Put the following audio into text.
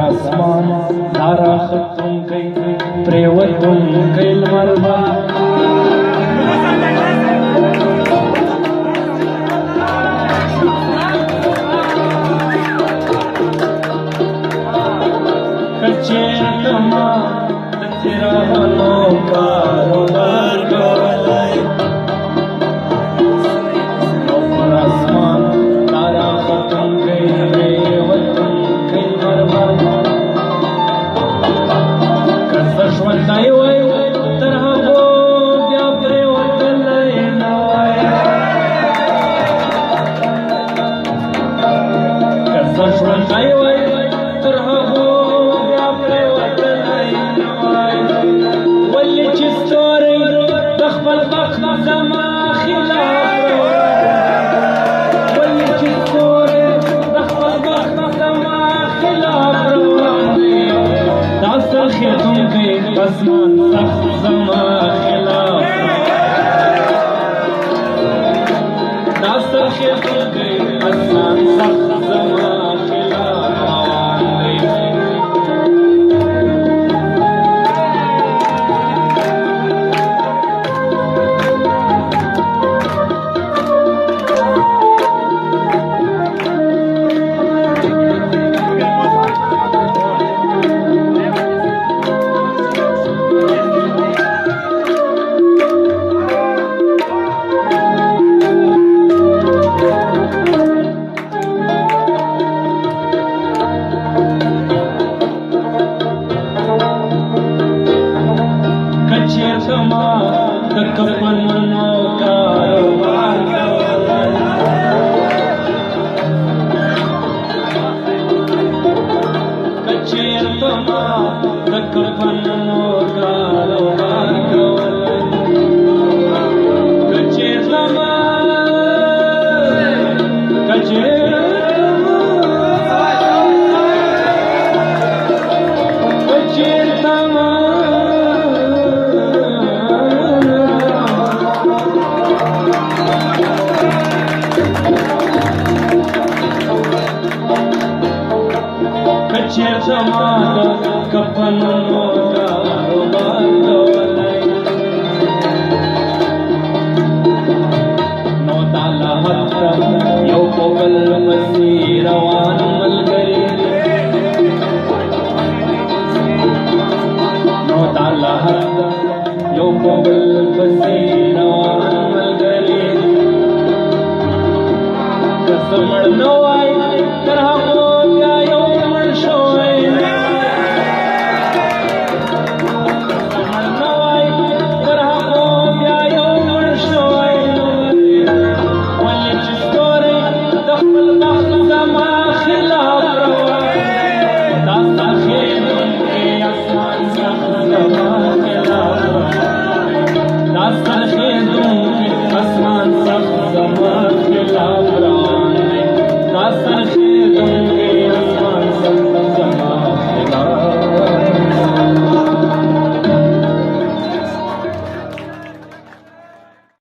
اسمان دارا ختم کئی پریوتم کئی المربا کچیر تما تیرا بنو کاروبار گولائی اوپر آسمان تارا ختم کئی پریوتم کئی مربا کسر شوندائی وی ترہا گو بیا پریوتم لائی نوائی کسر شوندائی وی ترہا گو دخبل بخت زما خلاف واللي جسور دخبل بخت زما خلاف رواني تعصر خيتم كي اسمان سخت زما خلاف تعصر خيتم كي اسمان سخت زما خلاف رواني Zama